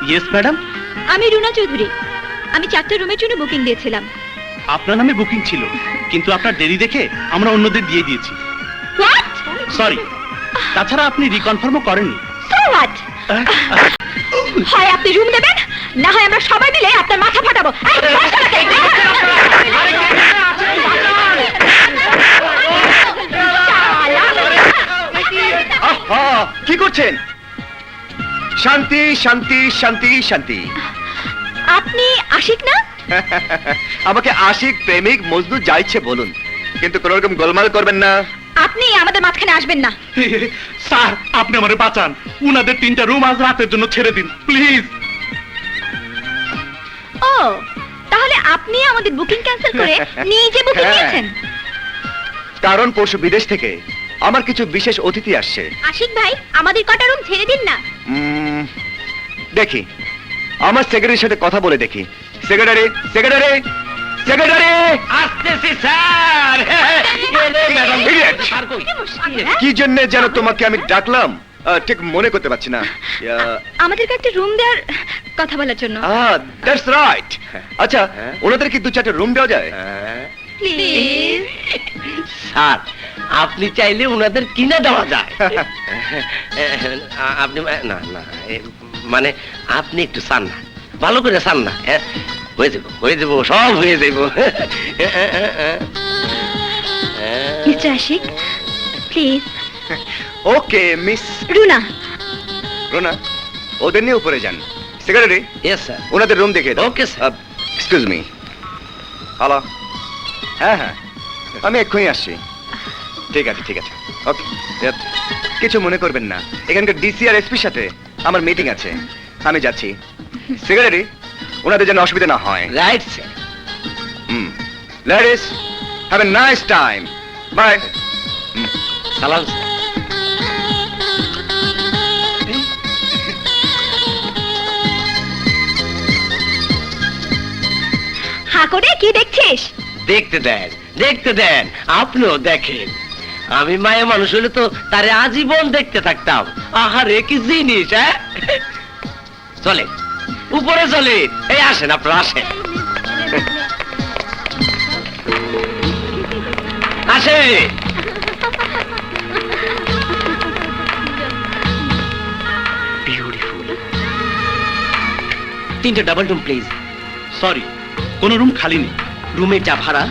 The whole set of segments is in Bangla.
Yes madam. আমি রুনা চৌধুরী। আমি 4টা রুমের জন্য বুকিং দিয়েছিলাম। আপনার নামে বুকিং ছিল, কিন্তু আপনার দেরি দেখে আমরা অন্যদের দিয়ে দিয়েছি। হোয়াট? সরি। তাছাড়া আপনি রিকনফার্মও করেননি। So what? হয় আপনি রুম দেবেন, না হয় আমরা সবাই মিলে আপনার মাথা ফাটাবো। এই, বাচ্চাটাকে! কি করছেন? শান্তি শান্তি শান্তি শান্তি। আপনি আশিক না? আমাকে আশিক, প্রেমিক, মজনু যা ইচ্ছে বলুন, কিন্তু কোন রকম গোলমাল করবেন না। আপনি আমাদের মাঝখানে আসবেন না। স্যার, আপনি আমারে বাঁচান। উনাদের 3টা রুম আজ রাতের জন্য ছেড়ে দিন প্লিজ। ও, তাহলে আপনি আমাদের বুকিং ক্যান্সেল করে নিজে বুকিং নিয়েছেন? কারণ পরশু বিদেশ থেকে আমার কিছু বিশেষ অতিথি আসছে। আশিক ভাই, আমাদের কটা রুম ছেড়ে দিন না। দেখি, আমার সেক্রেটারির সাথে কথা বলে দেখি। Secretary, secretary, secretary! আসতেছি স্যার। কি জন্য যেন তোমাকে আমি ডাকলাম ঠিক মনে করতে পারছি না। আমাদেরকে একটা রুম দেওয়ার কথা বলার জন্য। That's right. আচ্ছা, ওনাদের কি 2-4টা রুম দেওয়া যায়? প্লিজ। স্যার, আপনি চাইলে ওনাদের কিনে দেওয়া যায়। আপনি না না, মানে আপনি একটু চান না, ভালো করে চান না। হয়ে যাবো, সব হয়ে যাবো। Mister Ashiq, please. Okay miss Runa. Rona, ওদের নিয়ে উপরে যান। Secretary, yes sir. ওনাদের রুম দেখে দাও। Okay sir. Excuse me. Hello. হ্যাঁ হ্যাঁ, আমি এক্ষুনি আসছি। ঠিক আছে ঠিক আছে, ওকে। কিছু মনে করবেন না, এখানকার ডিসি আর এসপির সাথে আমার মিটিং আছে, আমি যাচ্ছি। সেক্রেটারি, ওনাদের যেন অসুবিধা না হয়। Right sir. Ladies, have a nice time. Bye. সালাম স্যার। হা করে কি দেখছিস? দেখতে দেন, দেখতে দেন, আপনিও দেখেন। আমি মায়ের মানুষ হলে তো তারে আজীবন দেখতে থাকতাম। আহারে কি জিনিস! হ্যাঁ, চলে উপরে চলে। এই আসেন, আপনারা আসেন, আসে। 3টে ডাবল রুম প্লিজ। সরি, কোনো রুম খালি নেই। রুমের যা ভাড়া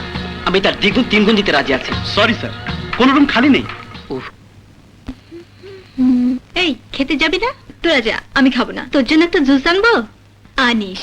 আমি তার দ্বিগুণ 3 গুণ দিতে রাজি আছি। সরি স্যার, কোনো রুম খালি নেই। এই, খেতে যাবি না? তোরা যা, আমি খাবো না। তোর জন্য একটা জুস আনবো? আনিস।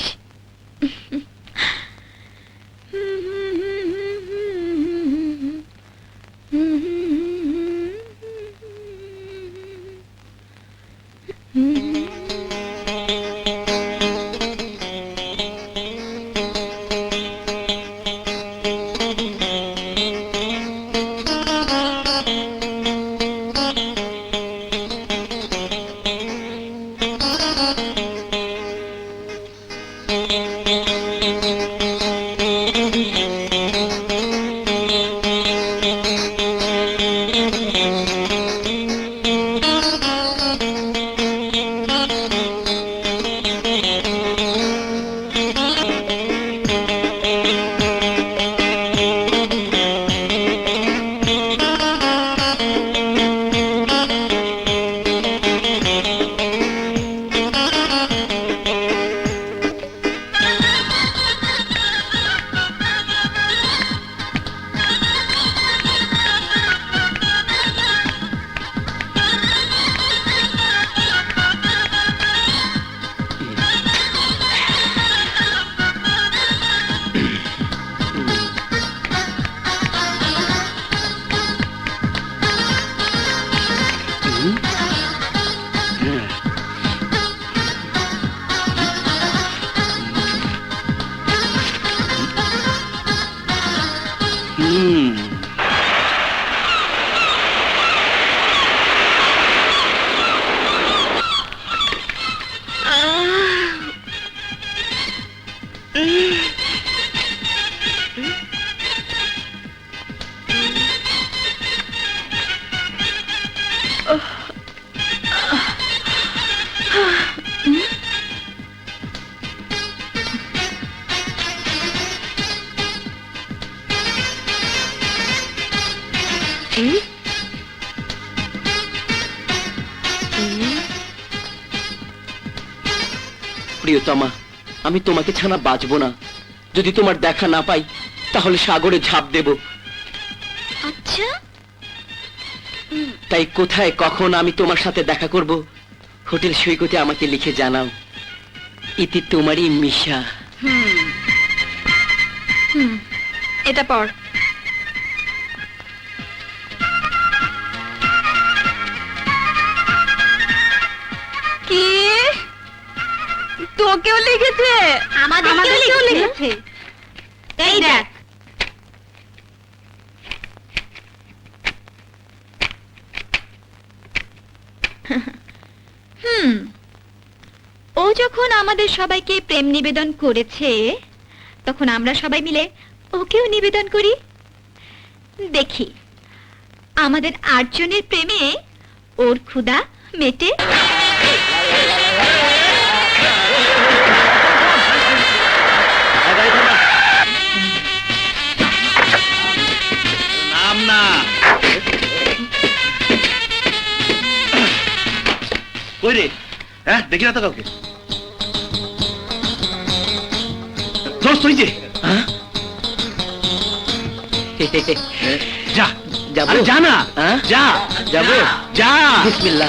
প্রিয়তমা, আমি তোমাকে ছাড়া বাঁচবো না। যদি তোমার দেখা না পাই তাহলে সাগরে ঝাঁপ দেব। আচ্ছা, তাই কোথায় কখন আমি তোমার সাথে দেখা করব, হোটেল সৈকতে আমাকে লিখে জানাও। ইতি তোমারই মিশা। এটা পড়। কি তোকেও লিখেছে? আমাদেরকেও লিখেছে। এই দেখ। ও যখন আমাদের সবাইকে প্রেম নিবেদন করেছে, তখন আমরা সবাই মিলে ওকেও নিবেদন করি। দেখি আমাদের 8 জনের প্রেমে ওর ক্ষুধা মেটে। নাম না কই রে? হ্যাঁ, দেখি না তো কাউকে। দোস্ত তুই যে যা যাবো? আরে যা না, হ্যাঁ? যা যাবো? যা। বিসমিল্লাহ।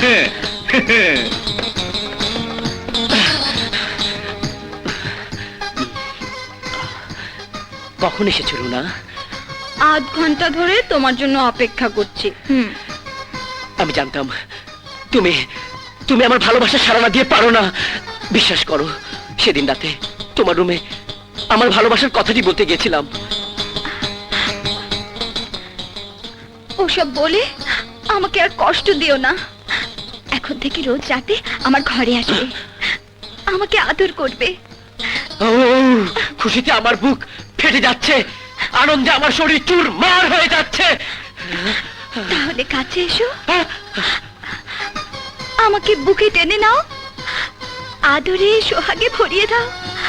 কখন এসেছো রুনা? আধ ঘন্টা ধরে তোমার জন্য অপেক্ষা করছি। আমি জানতাম তুমি তুমি আমার ভালোবাসা সাড়া না দিয়ে পারো না। বিশ্বাস করো, সেদিন রাতে তোমার রুমে আমার ভালোবাসার কথাটি বলতে গেছিলাম। ওসব বলে আমাকে আর কষ্ট দিও না। এখন থেকে রোজ রাতে আমার ঘরে আসবে, আমাকে আদর করবে। ও, খুশিতে আমার বুক ফেটে যাচ্ছে, আনন্দে আমার শরীর চুরমার হয়ে যাচ্ছে। তাহলে কাছে এসো, আমাকে বুকে টেনে নাও, আদরে সোহাগে ভরিয়ে দাও।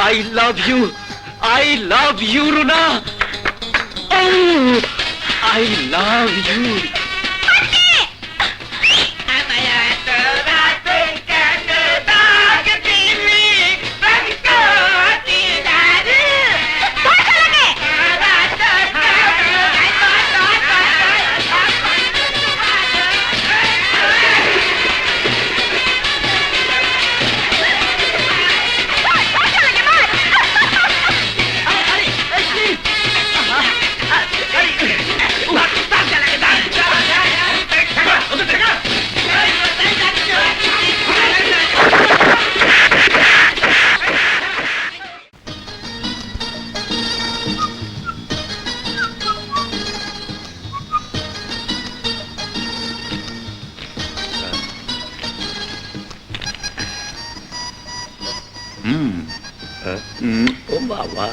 I love you Runa. I love you. ও বাবা,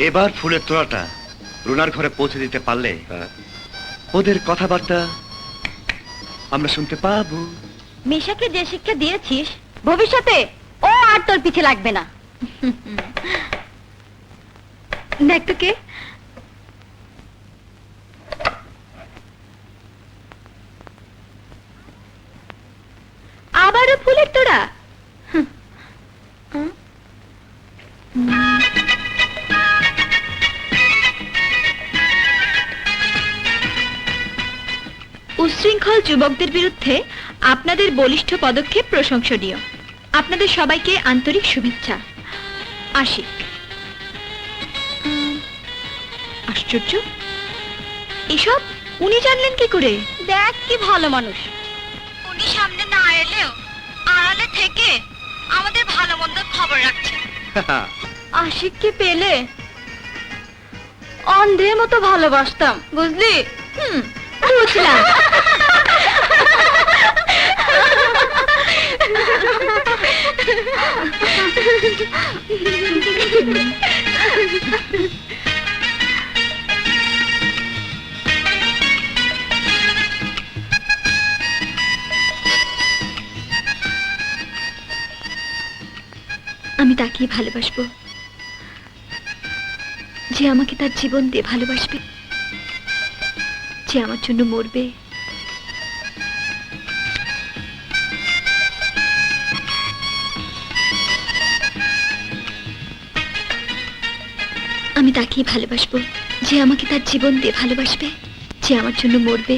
এবার ফুলের তোড়াটা রুনার ঘরে পৌঁছে দিতে পারলে ওদের কথাবার্তা আমরা শুনতে পাবো। মিশাকে যে শিক্ষা দিয়েছিস, ভবিষ্যতে ও আর তোর পিছে লাগবে না। দেখ তো কে। আবারও ফুলের তোড়া। উচ্ছৃঙ্খল যুবকদের বিরুদ্ধে আপনাদের বলিষ্ঠ পদক্ষেপ প্রশংসনীয়। আপনাদের সবাইকে আন্তরিক শুভেচ্ছা। আসি। আশ্চর্য, এসব উনি জানলেন কি করে? দেখ কি ভালো মানুষ, উনি সামনে না এলেও আড়ালে থেকে আমাদের ভালো মন্দ খবর রাখছেন। আশিককে পেলে অন্ধের মতো ভালোবাসতাম, বুঝলি? বুঝলাম। আমি তাকেই ভালোবাসবো যে আমাকে তার জীবন দিয়ে ভালোবাসবে, যে আমার জন্য মরবে। আমি তাকেই ভালোবাসবো যে আমাকে তার জীবন দিয়ে ভালোবাসবে, যে আমার জন্য মরবে।